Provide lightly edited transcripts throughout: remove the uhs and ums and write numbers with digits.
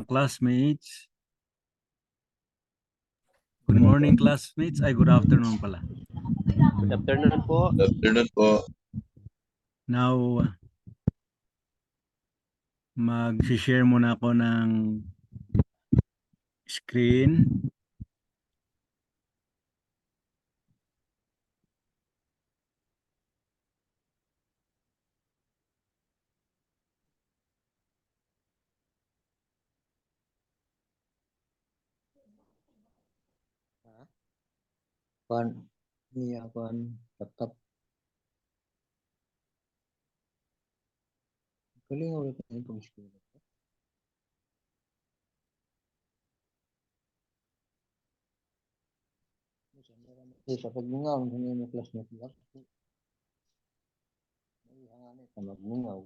classmates. Good morning, classmates. Ay, good afternoon pala. Good afternoon po. Good afternoon po. Now, mag-share muna ako ng screen. Laptop. Galing ulit na yung pag-screen. Sa pagmungaw, hindi mo classmate lang. May hanganin sa magmungaw.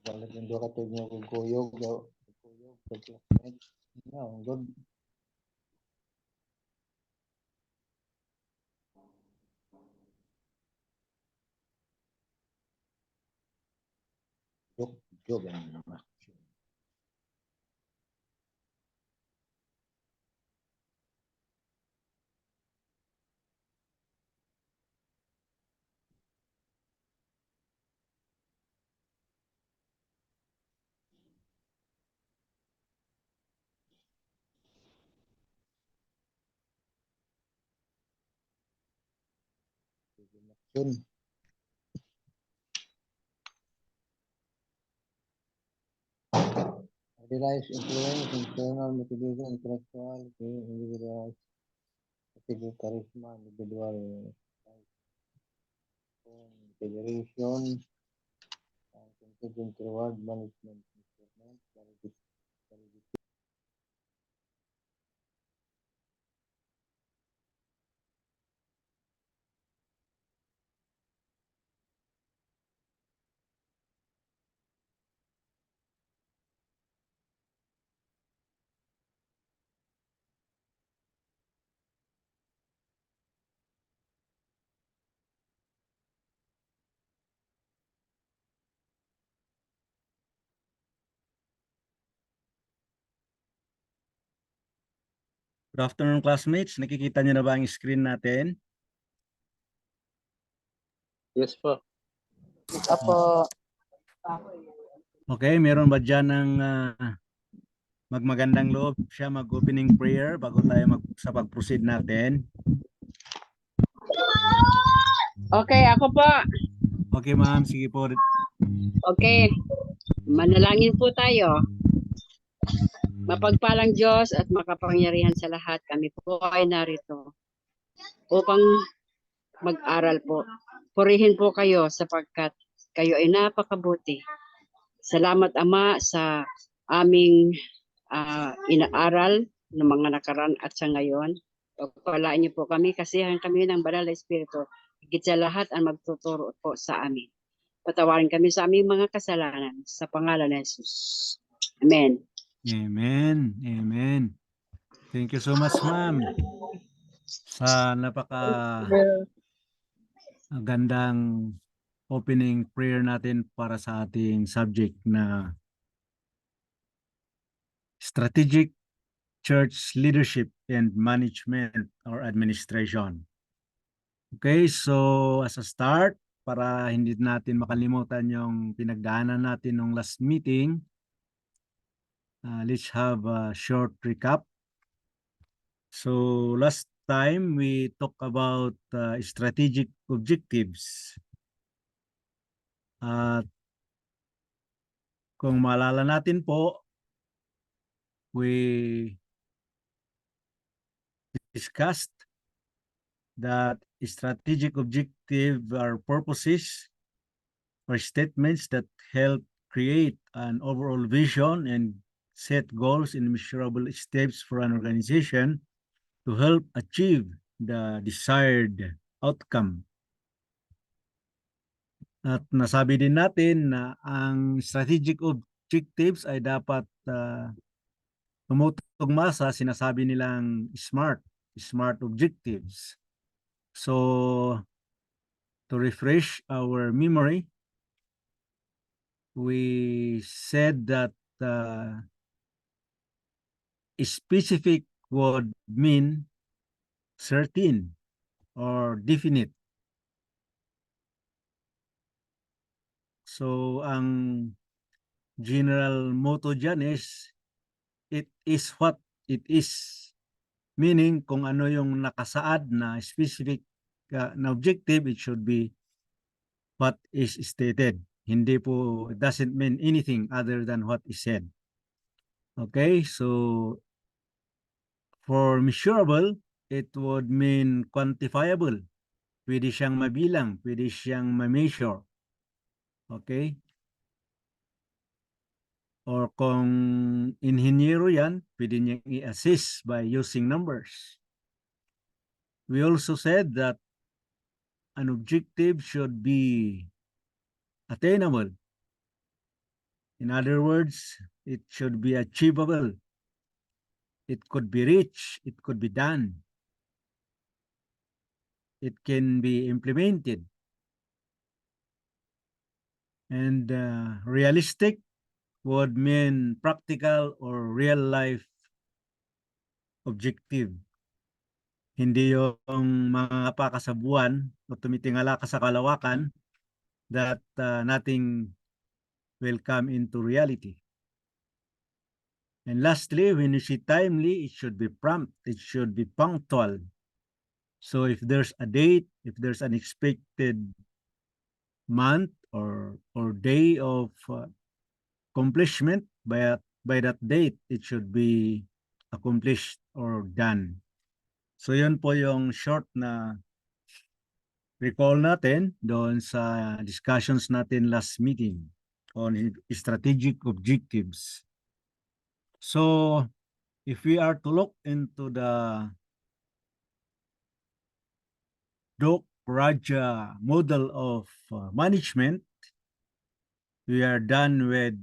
Balik yung doon katog niya kung kuyog. Kuyog, pag-classmate. Ang good. Joven Maxion. Joven Maxion. Realize influence, internal motivation, intellectual, individual, attribute, charisma, individual, federation, contingent reward, management, instrument, Good afternoon, classmates. Nakikita niyo na ba ang screen natin? Yes po. Apo. Okay, meron ba dyan ng magmagandang loob siya mag-opening prayer bago tayo sa pag-proceed natin? Okay, ako po. Okay, ma'am. Sige po. Okay. Manalangin po tayo. Mapagpalang Diyos at makapangyarihan sa lahat, kami po ay narito upang mag-aral po. Purihin po kayo sapagkat kayo ay napakabuti. Salamat, Ama, sa aming inaaral ng mga nakaraan at sa ngayon. Pagpalaan niyo po kami, kasihan kami ng Banal na Espiritu. Higit sa lahat ang magtuturo po sa amin. Patawarin kami sa aming mga kasalanan sa pangalan ni Jesus. Amen. Amen. Amen. Thank you so much, ma'am. Sa gandang opening prayer natin para sa ating subject na strategic church leadership and management or administration. Okay, so as a start, para hindi natin makalimutan yung pinagdaanan natin nung last meeting, let's have a short recap. So last time we talked about strategic objectives. At kung maalala natin po, we discussed that strategic objective are purposes or statements that help create an overall vision and set goals and measurable steps for an organization to help achieve the desired outcome. At nasabi din natin na ang strategic objectives ay dapat tumutugma sa sinasabi nilang SMART objectives. So to refresh our memory, we said that specific would mean certain or definite. So ang general motto dyan is it is what it is. Meaning kung ano yung nakasaad na specific na objective, it should be what is stated. Hindi po, it doesn't mean anything other than what is said. Okay, so for measurable, it would mean quantifiable. Pwede siyang mabilang, pwede siyang ma-measure. Okay? Or kung inhinyero yan, pwede niyang i-assess by using numbers. We also said that an objective should be attainable. In other words, it should be achievable. It could be reached. It could be done. It can be implemented. And realistic would mean practical or real life objective. Hindi yung mga pa ka sa buwan o tumitingala ka sa kalawakan that nothing will come into reality. And lastly, when you see timely, it should be prompt. It should be punctual. So if there's a date, if there's an expected month or day of accomplishment, by that date, it should be accomplished or done. So yun po yung short na recall natin doon sa discussions natin last meeting on strategic objectives. So if we are to look into the Doc Raja model of management, we are done with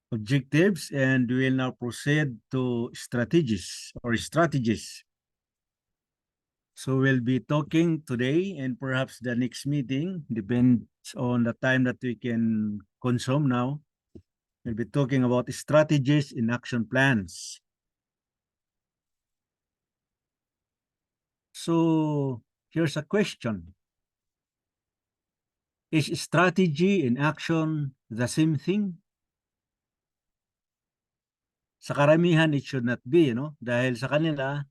objectives and we will now proceed to strategies. So we'll be talking today and perhaps the next meeting, depends on the time that we can consume now. We'll be talking about strategies in action plans. So here's a question. Is strategy and action the same thing? Sa karamihan, it should not be, dahil sa kanila,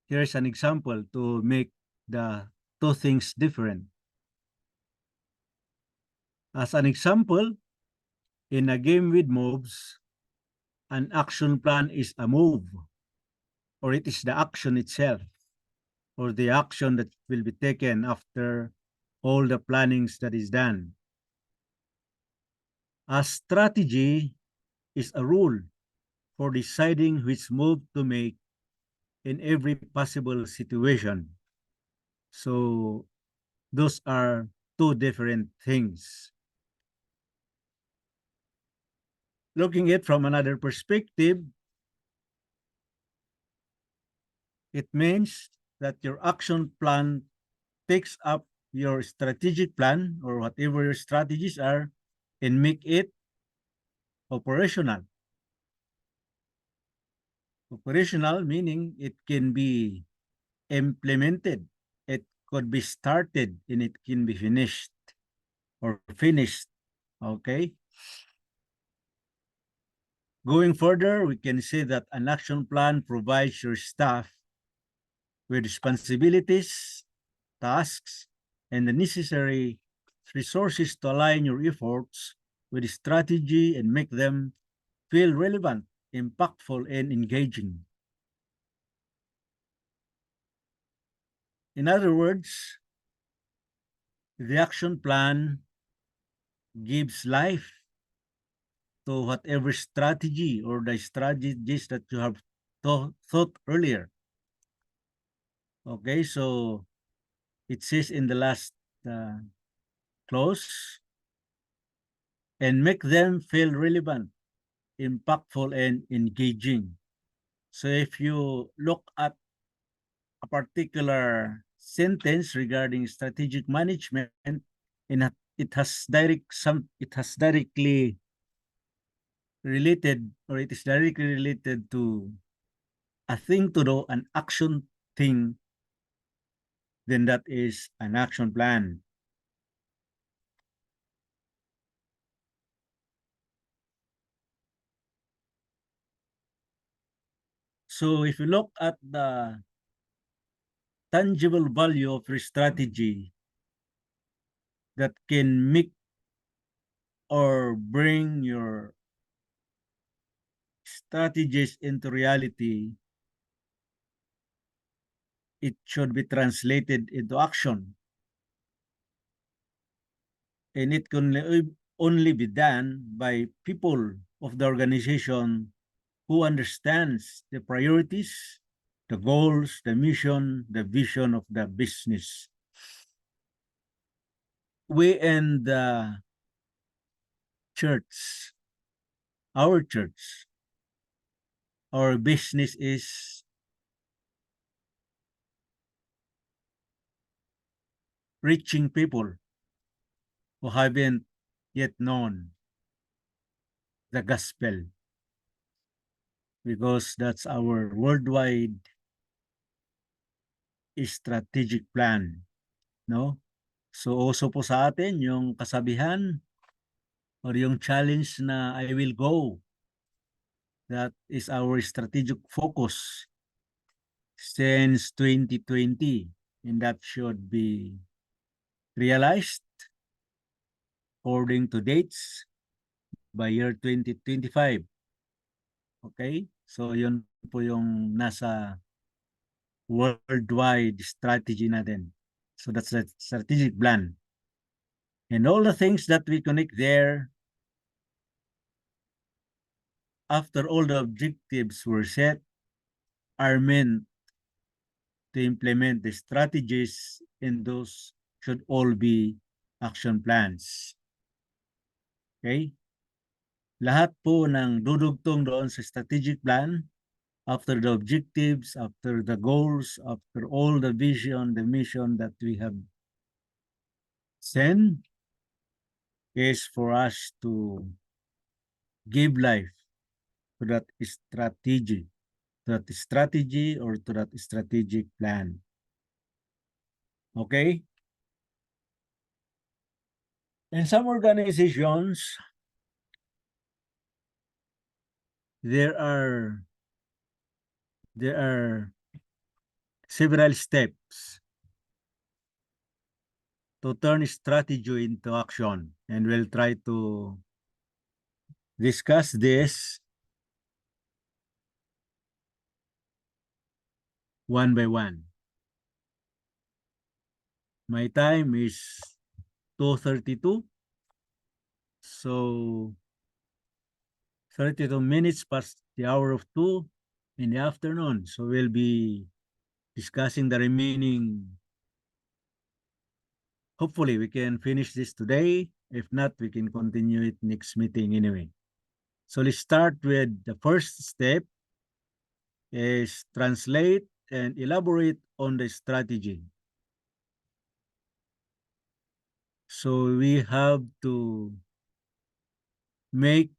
here's an example to make the two things different. As an example, in a game with moves, an action plan is a move, or it is the action itself, or the action that will be taken after all the plannings that is done. A strategy is a rule for deciding which move to make in every possible situation. So those are two different things. Looking at it from another perspective, it means that your action plan takes up your strategic plan or whatever your strategies are and make it operational. Operational meaning it can be implemented, it could be started, and it can be finished or finished. Okay? Going further, we can say that an action plan provides your staff with responsibilities, tasks, and the necessary resources to align your efforts with strategy and make them feel relevant, impactful, and engaging. In other words, the action plan gives life to whatever strategy or the strategies that you have thought earlier. Okay, so it says in the last clause, and make them feel relevant, impactful, and engaging. So if you look at a particular sentence regarding strategic management, it has directly related, or it is directly related to a thing to do, an action thing, then that is an action plan. So if you look at the tangible value of your strategy that can make or bring your strategies into reality, it should be translated into action. And it can only be done by people of the organization who understands the priorities, the goals, the mission, the vision of the business. We in the church, our church, our business is reaching people who haven't yet known the gospel, because that's our worldwide strategic plan, no? So uso po sa atin yung kasabihan or yung challenge na I will go. That is our strategic focus since 2020, and that should be realized according to dates by year 2025. Okay? So yun po yung nasa worldwide strategy natin. So that's the strategic plan. And all the things that we connect there, after all the objectives were set, are meant to implement the strategies, and those should all be action plans. Okay? Lahat po ng dudugtong doon sa strategic plan, after the objectives, after the goals, after all the vision, the mission that we have set, is for us to give life to that strategy or to that strategic plan. Okay? In some organizations, there are several steps to turn strategy into action, and we'll try to discuss this one by one. My time is 2:32, so 32 minutes past the hour of 2 in the afternoon. So we'll be discussing the remaining. Hopefully we can finish this today. If not, we can continue it next meeting anyway. So let's start with the first step, is translate and elaborate on the strategy. So we have to make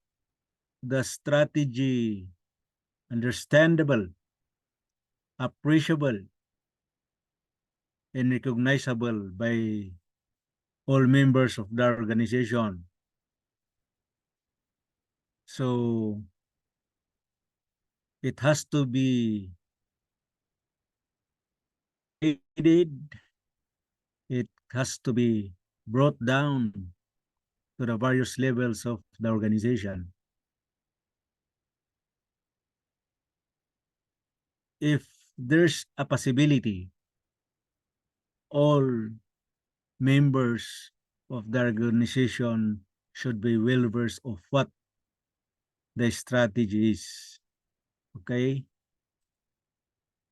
the strategy understandable, appreciable, and recognizable by all members of the organization. So it has to be aided, it has to be brought down to the various levels of the organization. If there's a possibility, all members of the organization should be well versed of what the strategy is. Okay?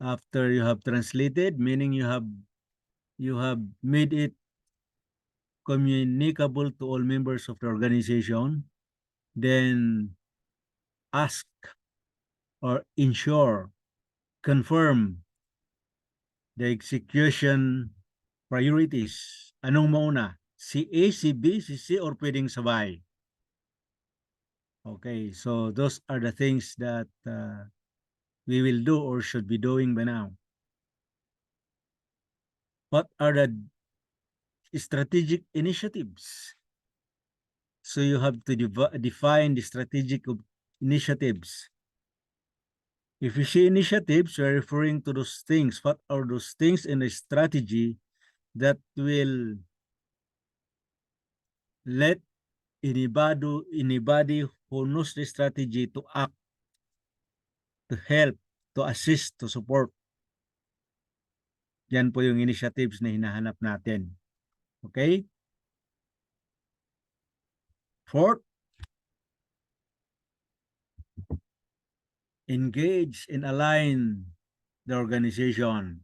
After you have translated, meaning you have made it communicable to all members of the organization, then ask or ensure, confirm the execution priorities. Anong mauna? Si A, si B, si C, or pwedeng sabay? Okay, so those are the things that we will do or should be doing by now. What are the strategic initiatives? So you have to define the strategic initiatives. If you see initiatives, we're referring to those things. What are those things in the strategy that will let anybody who knows the strategy to act, to help, to assist, to support? Yan po yung initiatives na hinahanap natin. Okay? Fourth, engage and align the organization.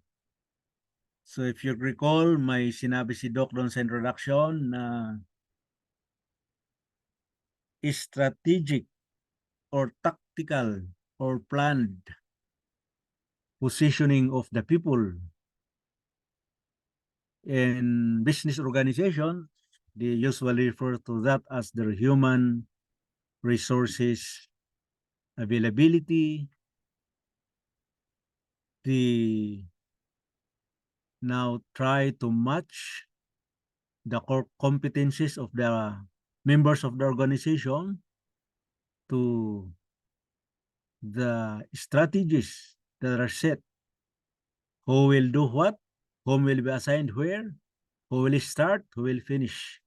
So if you recall, may sinabi si Doc doon sa introduction na strategic or tactical or planned positioning of the people in business organization. They usually refer to that as their human resources availability. They now try to match the core competencies of the members of the organization to the strategies that are set. Who will do what? Whom will be assigned where? Who will start? Who will finish?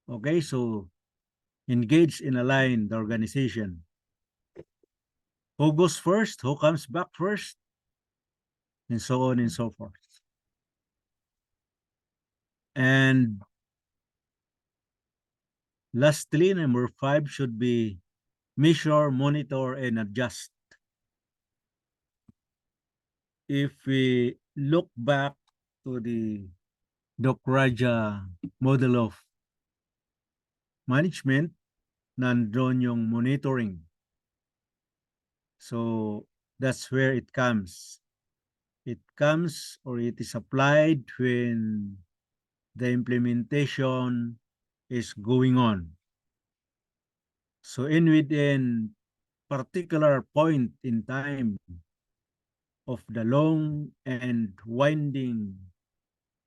Okay, so engage and align the organization. Who goes first? Who comes back first? And so on and so forth. And lastly, number 5 should be measure, monitor, and adjust. If we look back to the Doc Raja model of management, nandun yung monitoring. So that's where it comes. It comes or it is applied when the implementation is going on. So within particular point in time of the long and winding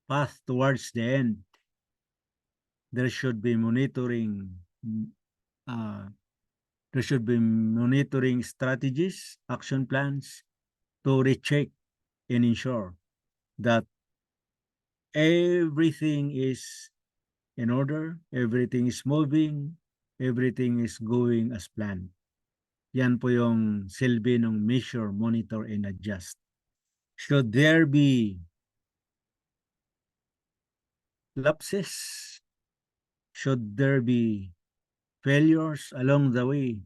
path towards the end, there should be monitoring. There should be monitoring strategies, action plans to recheck and ensure that everything is in order, everything is moving, everything is going as planned. Yan po yung silbi ng measure, monitor, and adjust. Should there be lapses? Should there be failures along the way?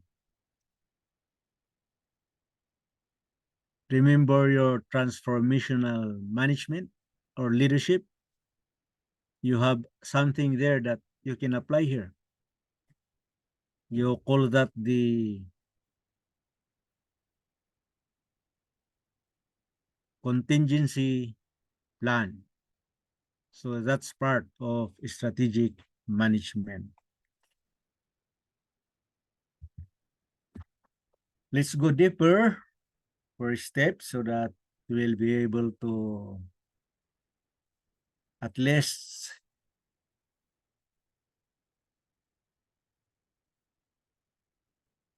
Remember your transformational management or leadership. You have something there that you can apply here. You call that the contingency plan. So that's part of strategic management. Let's go deeper for steps so that we'll be able to at least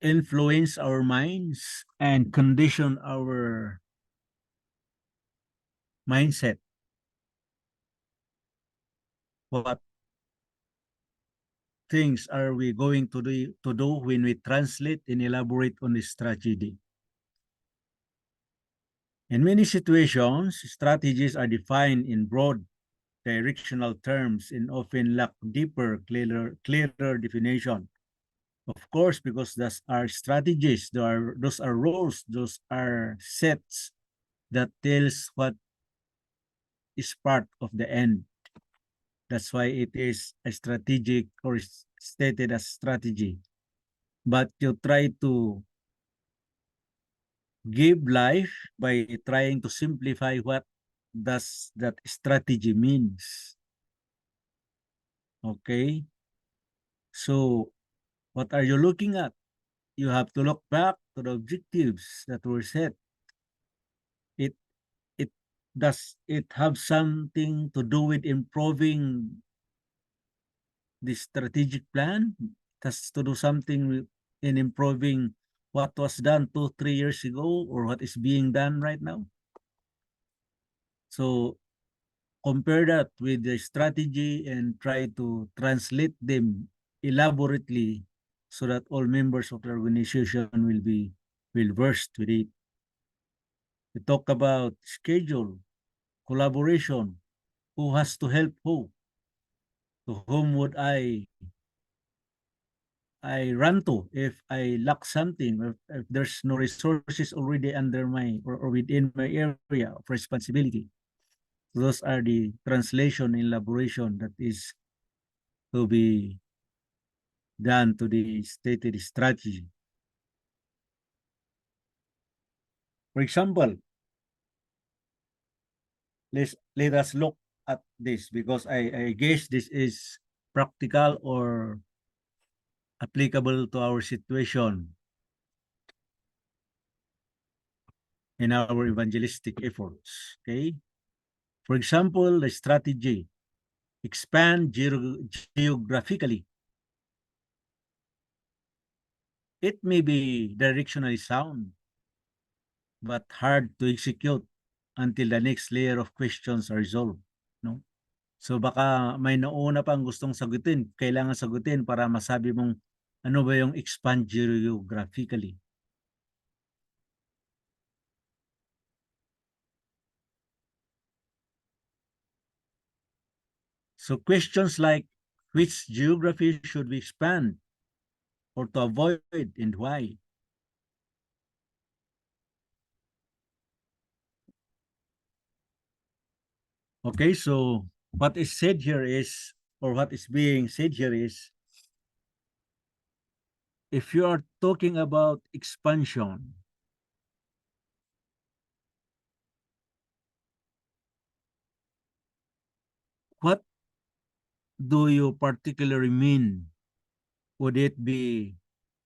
influence our minds and condition our mindset. What things are we going to do when we translate and elaborate on the strategy? In many situations, strategies are defined in broad directional terms and often lack deeper, clearer definition. Of course, because those are strategies, those are rules, those are sets that tells what is part of the end. That's why it is a strategic or stated as strategy. But you try to give life by trying to simplify what does that strategy means. Okay? So, what are you looking at? You have to look back to the objectives that were set. It it does it have something to do with improving the strategic plan? It has to do something in improving what was done 2, 3 years ago or what is being done right now. So compare that with the strategy and try to translate them elaborately so that all members of the organization will versed with it. We talk about schedule, collaboration, who has to help who, to whom would I run to if I lack something, if there's no resources already under or within my area of responsibility. Those are the translation and elaboration that is to be done to the stated strategy. For example, let us look at this because I guess this is practical or applicable to our situation in our evangelistic efforts. Okay. For example, the strategy expand geographically. It may be directionally sound, but hard to execute until the next layer of questions are resolved. No? So baka may nauna pang gustong sagutin, kailangan sagutin para masabi mong ano ba yung expand geographically. So questions like which geography should we expand or to avoid and why? Okay, so what is said here is, or what is being said here is, if you are talking about expansion, what do you particularly mean? Would it be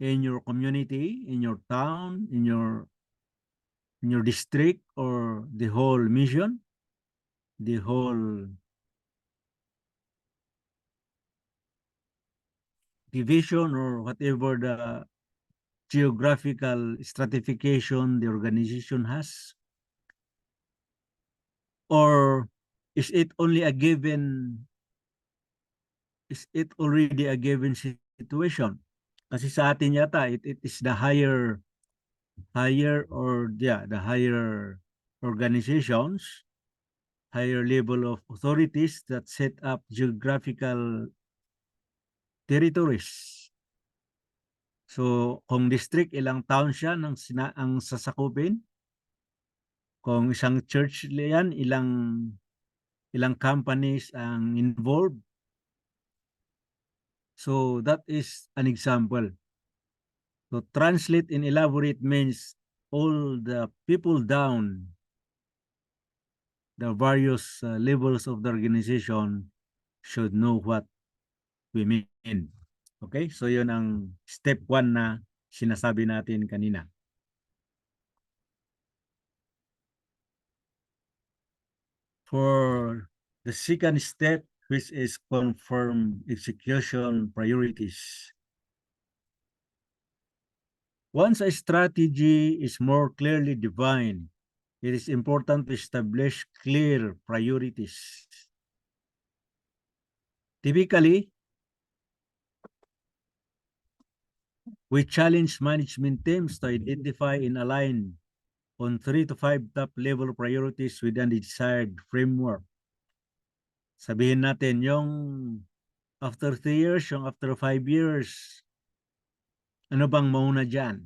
in your community, in your town, in your district, or the whole mission, the whole division, or whatever the geographical stratification the organization has? Or is it only a given, is it already a given situation? Kasi sa atin yata, it is the higher or yeah, the higher organizations, higher level of authorities that set up geographical territories. So, kung district, ilang town siya ang sasakupin. Kung isang church yan, ilang companies ang involved. So, that is an example. So, translate and elaborate means all the people down the various levels of the organization should know what we mean. Okay? So, yun ang step 1 na sinasabi natin kanina. For the second step, which is confirm execution priorities. Once a strategy is more clearly defined, it is important to establish clear priorities. Typically, we challenge management teams to identify and align on 3 to 5 top level priorities within the desired framework. Sabihin natin yung after 3 years, yung after 5 years, ano bang mauna dyan?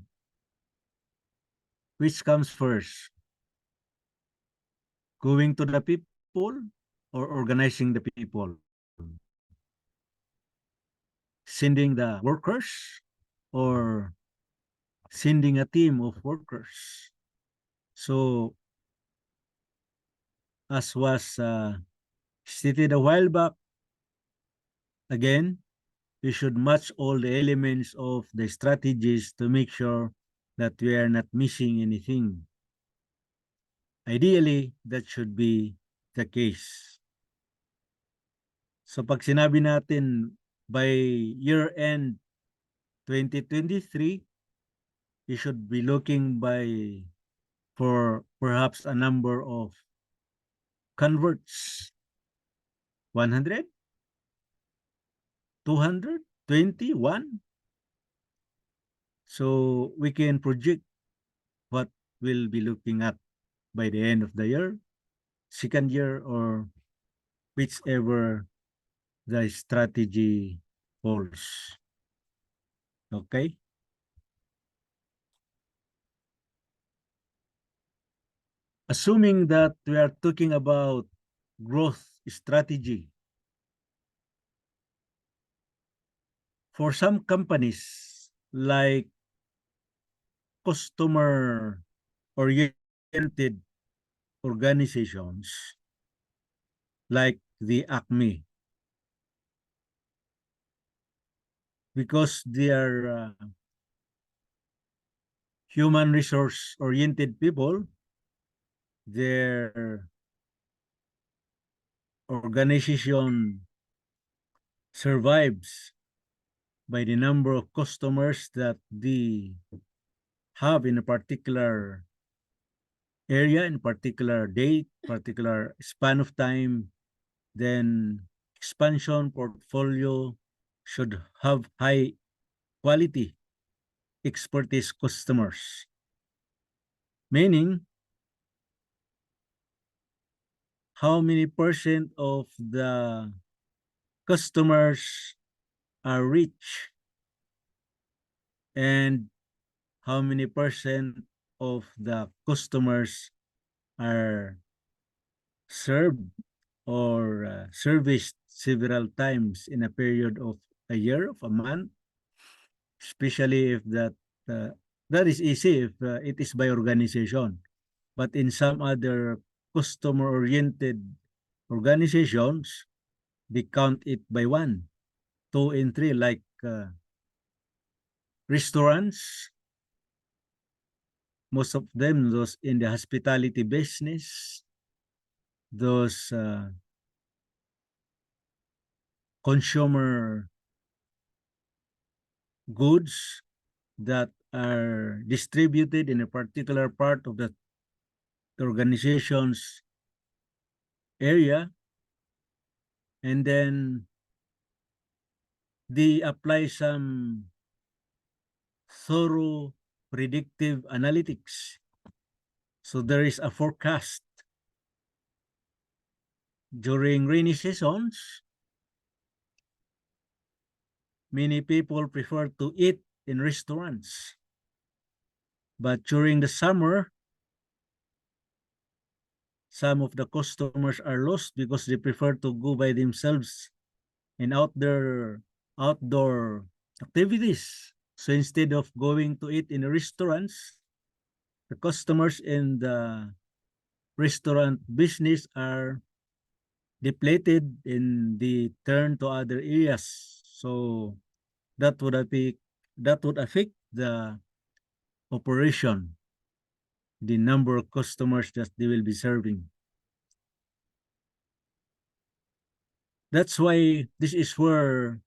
Which comes first? Going to the people or organizing the people? Sending the workers or sending a team of workers? So, as was stated a while back, again, we should match all the elements of the strategies to make sure that we are not missing anything. Ideally, that should be the case. So pag sinabi natin by year-end 2023, you should be looking for perhaps a number of converts. 100? 200? 21? So we can project what we'll be looking at by the end of the year, second year, or whichever the strategy holds. Okay? Assuming that we are talking about growth strategy, for some companies like customer oriented organizations like the Acme, because they are human resource oriented people, their organization survives by the number of customers that they have in a particular area, in a particular date, particular span of time. Then expansion portfolio should have high quality expertise customers, meaning how many percent of the customers are rich and how many percent of the customers are served or serviced several times in a period of a year, of a month, especially if uh, that is easy if it is by organization. But in some other customer-oriented organizations, they count it by one, two, and three, like restaurants, most of them, those in the hospitality business, those consumer goods that are distributed in a particular part of the organization's area, and then they apply some thorough predictive analytics. So there is a forecast. During rainy seasons, many people prefer to eat in restaurants. But during the summer, some of the customers are lost because they prefer to go by themselves in outdoor activities. So instead of going to eat in the restaurants, the customers in the restaurant business are depleted and they turn to other areas. So that would affect the operation, the number of customers that they will be serving. That's why this is where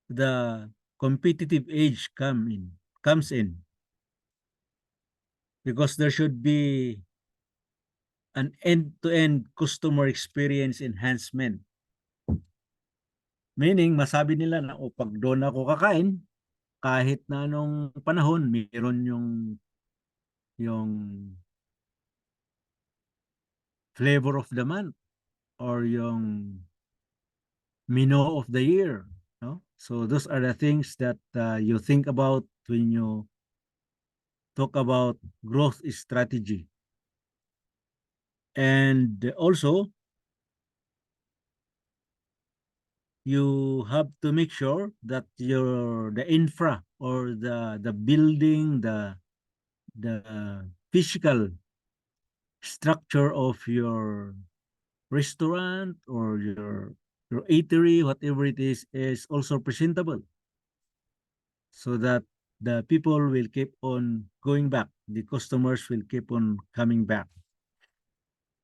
the competitive edge comes in, because there should be an end-to-end customer experience enhancement. Meaning, masabi nila na pag doon ako kakain, kahit na anong panahon, mayroon yung flavor of the month or yung menu of the year. No? So those are the things that you think about when you talk about growth strategy. And also, you have to make sure that the infra or the building, the physical structure of your restaurant or your eatery, whatever it is also presentable, so that the people will keep on going back. The customers will keep on coming back.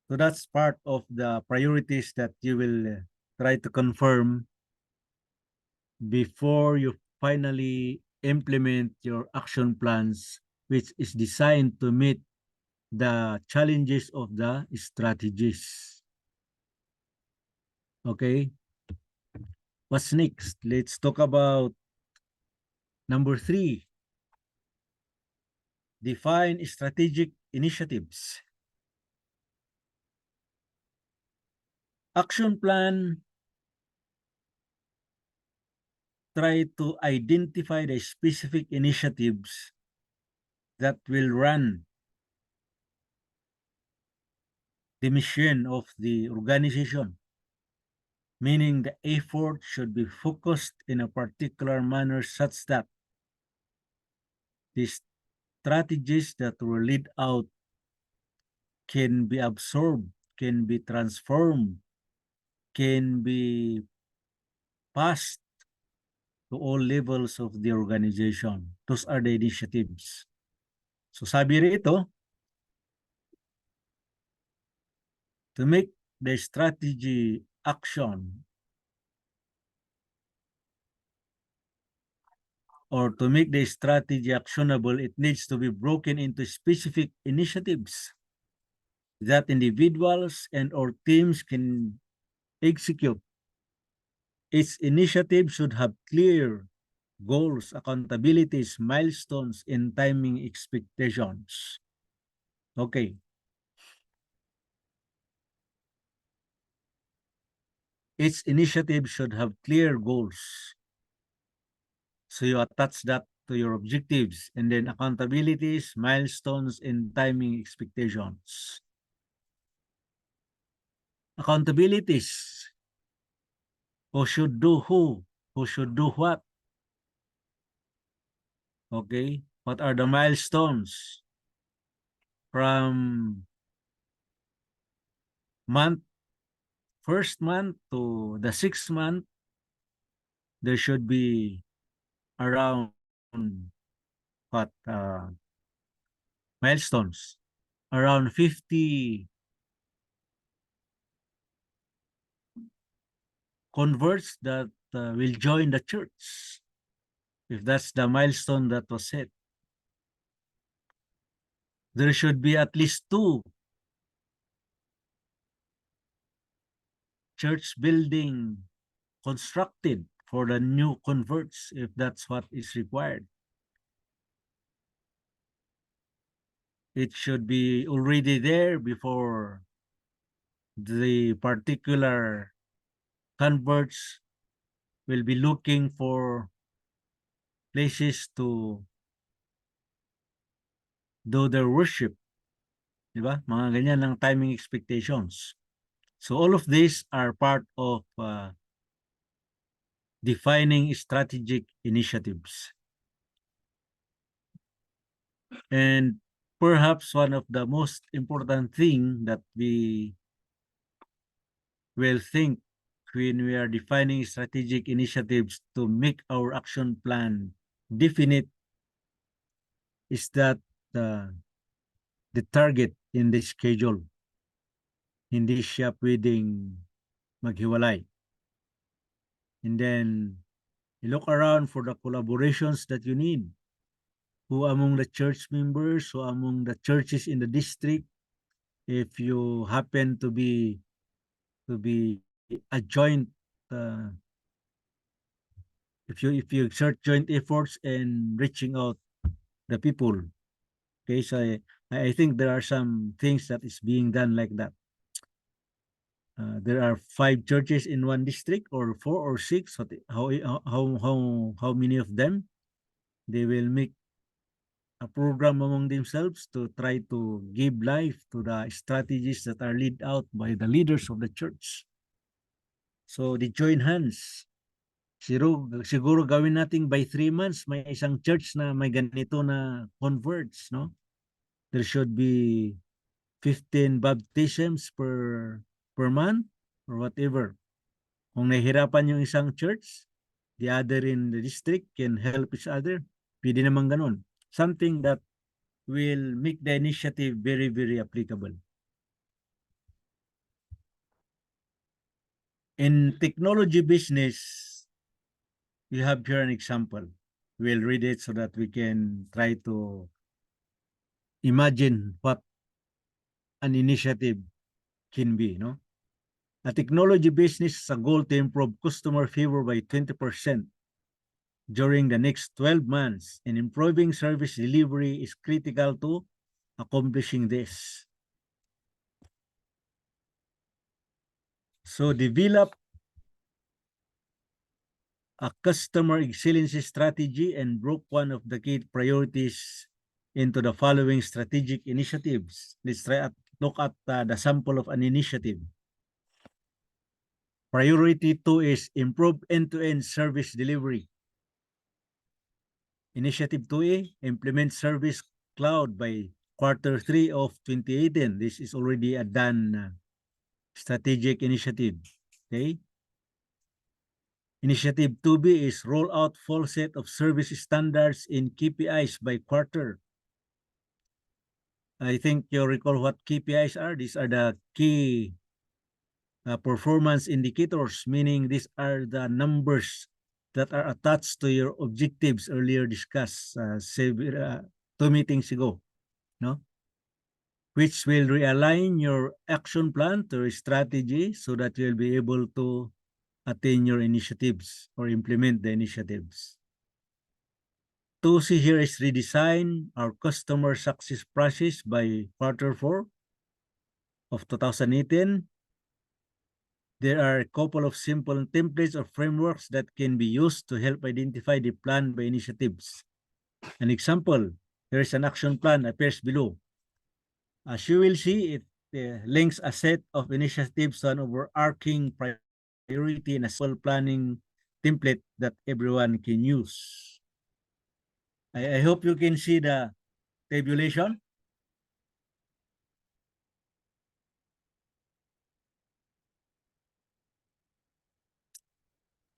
So that's part of the priorities that you will try to confirm before you finally implement your action plans, which is designed to meet the challenges of the strategies. Okay? What's next? Let's talk about number 3. Define strategic initiatives. Action plan, try to identify the specific initiatives that will run the mission of the organization, meaning the effort should be focused in a particular manner such that the strategies that were laid out can be absorbed, can be transformed, can be passed to all levels of the organization. Those are the initiatives. So sabi rito, to make the strategy action or to make the strategy actionable, it needs to be broken into specific initiatives that individuals and or teams can execute. Each initiative should have clear goals, accountabilities, milestones, and timing expectations. Okay. Each initiative should have clear goals. So you attach that to your objectives, and then accountabilities, milestones, and timing expectations. Accountabilities. Who should do who should do what. Okay, what are the milestones from first month to the 6th month? There should be around what milestones, around 50 converts that will join the church, if that's the milestone that was set. There should be at least 2 church building constructed for the new converts, if that's what is required. It should be already there before the particular converts will be looking for places to do their worship. Diba? Mga ganyan lang timing expectations. So all of these are part of defining strategic initiatives. And perhaps one of the most important thing that we will think when we are defining strategic initiatives to make our action plan definite is that the target in the schedule. Hindi siya pwedeng maghiwalay. And then you look around for the collaborations that you need. Who among the church members, who among the churches in the district, if you happen to be a joint if you exert joint efforts in reaching out the people. Okay, so I think there are some things that is being done like that. There are 5 churches in one district, or 4 or 6. How many of them? They will make a program among themselves to try to give life to the strategies that are laid out by the leaders of the church. So they join hands. Siguro gawin natin by 3 months may isang church na may ganito na converts, no? there should be 15 baptisms per month or whatever. Kung nahihirapan yung isang church, the other in the district can help each other. Pwede naman ganun. Something that will make the initiative very, very applicable. In technology business, you have here an example. We'll read it so that we can try to imagine what an initiative can be, no? A technology business has a goal to improve customer favor by 20% during the next 12 months, and improving service delivery is critical to accomplishing this. So develop a customer excellence strategy and broke one of the key priorities into the following strategic initiatives. Let's look at the sample of an initiative. Priority 2 is improve end-to-end service delivery. Initiative 2A, implement Service Cloud by Q3 of 2018. This is already a done strategic initiative. Okay. Initiative 2B is roll out full set of service standards in KPIs by quarter. I think you recall what KPIs are. These are the key performance indicators, meaning these are the numbers that are attached to your objectives earlier discussed 2 meetings ago, no? Which will realign your action plan to your strategy so that you'll be able to attain your initiatives or implement the initiatives. 2C here is redesign our customer success process by Q4 of 2018. There are a couple of simple templates or frameworks that can be used to help identify the plan by initiatives. An example, there is an action plan appears below. As you will see, it links a set of initiatives to an overarching priority and a simple planning template that everyone can use. I hope you can see the tabulation.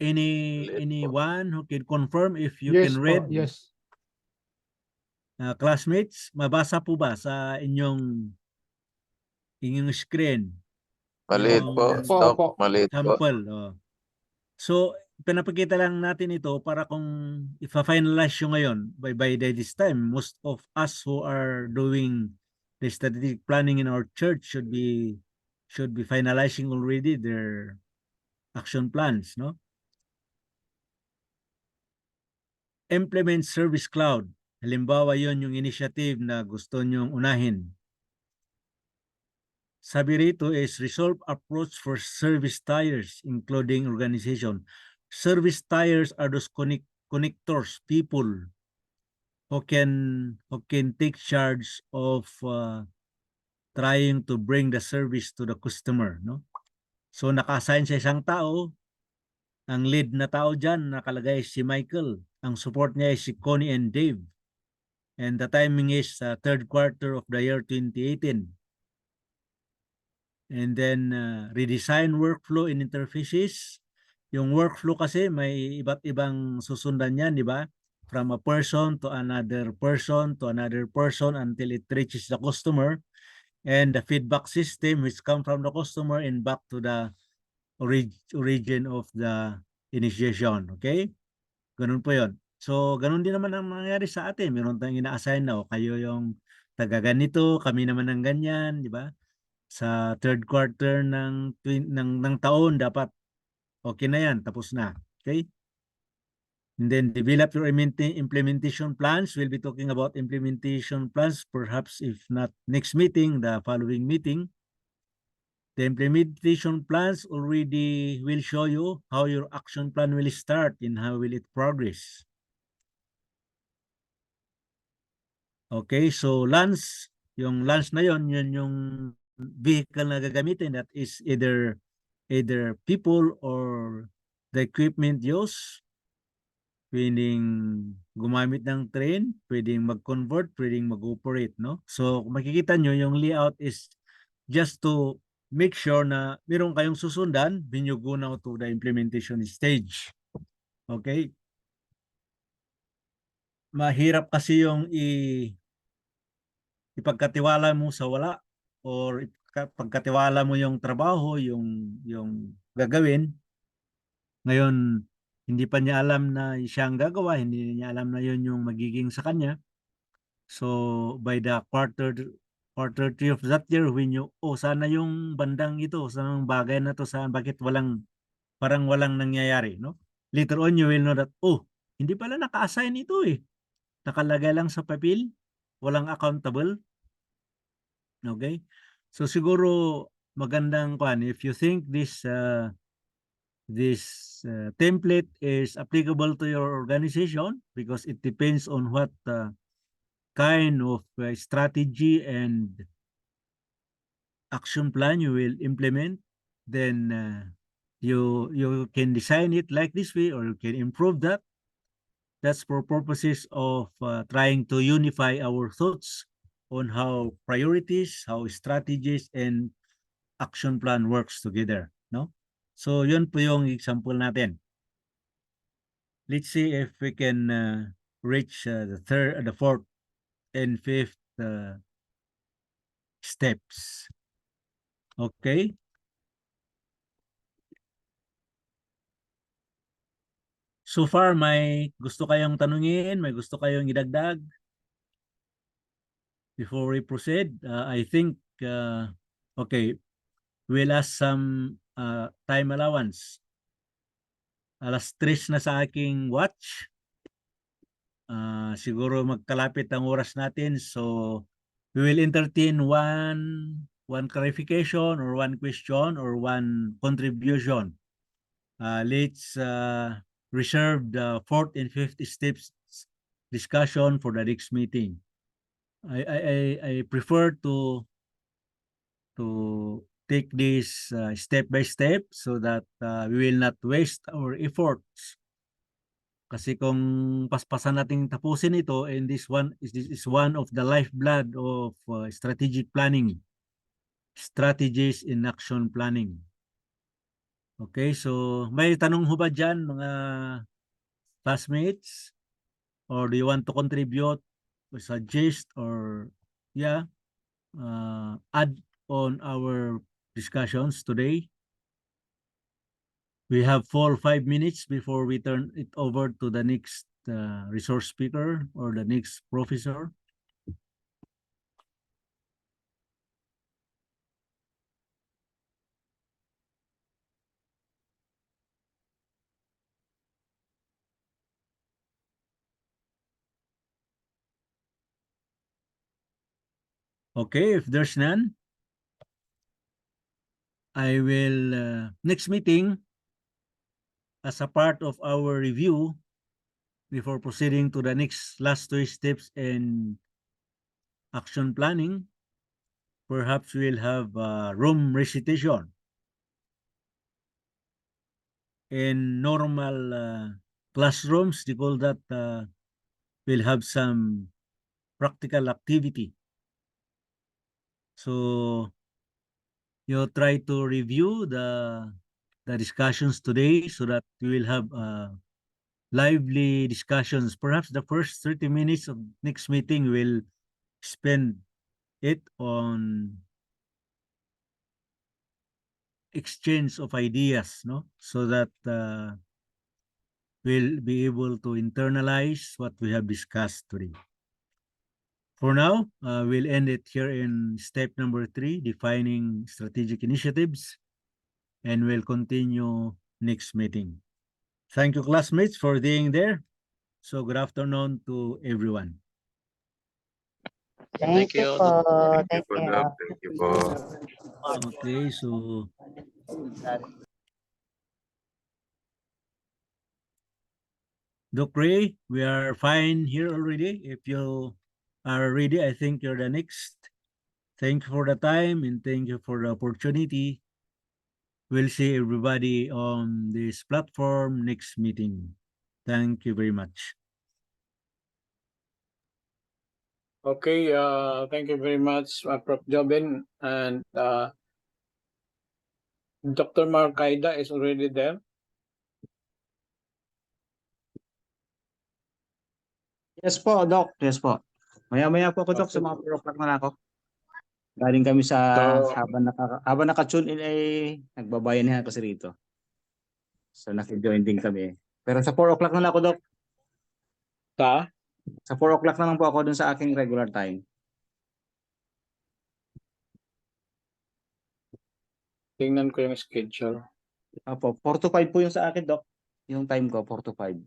Anyone who can confirm if you Yes can po, read? yes. Classmates, mabasa po ba sa inyong screen? Maliit Yung po, Opo, Doc. opo. Maliit po. sample. Oh. So, pinapakita lang natin ito para kung ifa-finalize yung ngayon, by this time, most of us who are doing the strategic planning in our church should be finalizing already their action plans, no? Implement Service Cloud. Halimbawa, yon yung initiative na gusto nyong unahin. Sabi rito is resolve approach for service tiers, including organization. Service tiers are those connectors, people who can take charge of trying to bring the service to the customer, no? So naka-assign sa isang tao, ang lead na tao dyan nakalagay si Michael. Ang support niya is si Connie and Dave. And the timing is third quarter of the year 2018. And then redesign workflow and interfaces. Yung workflow kasi may iba't ibang susundan yan, di ba? From a person to another person to another person until it reaches the customer. And the feedback system which come from the customer and back to the origin of the initiation. Okay? Ganun po yun. So, ganun din naman ang nangyayari sa atin. Meron tayong ina-assign na, kayo yung taga ganito, kami naman ng ganyan, di ba? Sa third quarter ng taon, dapat okay na yan, tapos na. Okay? And then develop your implementation plans. We'll be talking about implementation plans, perhaps if not next meeting, the following meeting. The implementation plans already will show you how your action plan will start and how will it progress. Okay, so LANs, yung LANs na yon, yun yung vehicle na gagamitin, that is either people or the equipment used. pwedeng gumamit ng train, pwedeng mag-convert, pwedeng mag-operate, no? So, makikita nyo, yung layout is just to make sure na meron kayong susundan when you go now to the implementation stage. Okay? Mahirap kasi yung ipagkatiwala mo sa wala or pagkatiwala mo yung trabaho, yung gagawin. Ngayon, hindi pa niya alam na siya ang gagawa, hindi niya alam na yun yung magiging sa kanya. So, by the quarter 3 of that year, when you, sana yung bandang ito, sana yung bagay na to, bakit parang walang nangyayari, no? Later on, you will know that, hindi pala naka-assign ito eh. Nakalagay lang sa papel, walang accountable. Okay? So, siguro, magandang if you think this template is applicable to your organization, because it depends on what kind of strategy and action plan you will implement, then you can design it like this way, or you can improve that. That's for purposes of trying to unify our thoughts on how priorities, how strategies, and action plan works together, no? So, yun po yung example natin. Let's see if we can reach the fourth and fifth steps. Okay? So far, may gusto kayong tanungin, may gusto kayong idagdag before we proceed? I think, okay, we'll ask some time allowance. 3:00 na sa aking watch. Siguro magkalapit ang oras natin. So, we will entertain one clarification or one question or one contribution. Let's reserve the fourth and fifth steps discussion for the next meeting. I prefer to take this step by step so that we will not waste our efforts. Kasi kung paspasan nating tapusin ito, and this is one of the lifeblood of strategic planning, strategies in action planning. Okay, so may tanong ho ba dyan, mga classmates? Or do you want to contribute or suggest or add on our discussions today? We have 4 or 5 minutes before we turn it over to the next resource speaker or the next professor. Okay, if there's none, I will, next meeting, as a part of our review, before proceeding to the next last 2 steps in action planning, perhaps we'll have room recitation. In normal classrooms, they call that we'll have some practical activity. So you try to review the discussions today so that we will have lively discussions. Perhaps the first 30 minutes of next meeting will spend it on exchange of ideas, no? So that we'll be able to internalize what we have discussed today. For now, we'll end it here in step number 3, defining strategic initiatives, and we'll continue next meeting. Thank you, classmates, for being there. So good afternoon to everyone. Thank you po. Thank you. Thank you po. Okay, so Doc Ray, we are fine here already. If you are ready, I think you're the next. Thank you for the time and thank you for the opportunity. We'll see everybody on this platform next meeting. Thank you very much. Okay, thank you very much, Prof. Joven. And Dr. Marcaida is already there. Yes po, Doc. Yes po. Maya-maya po ako, Doc, Okay. sa mga 4 o'clock na ako. Galing kami sa So- habang naka-tune in ay nagbabayanihan kasi rito. So naki-join din kami. Pero sa 4 o'clock na lang ako, Doc. Sa 4 o'clock na lang po ako dun sa aking regular time. Tingnan ko yung schedule. Apo, 4 to 5 po yung sa akin, Doc. Yung time ko, 4 to 5.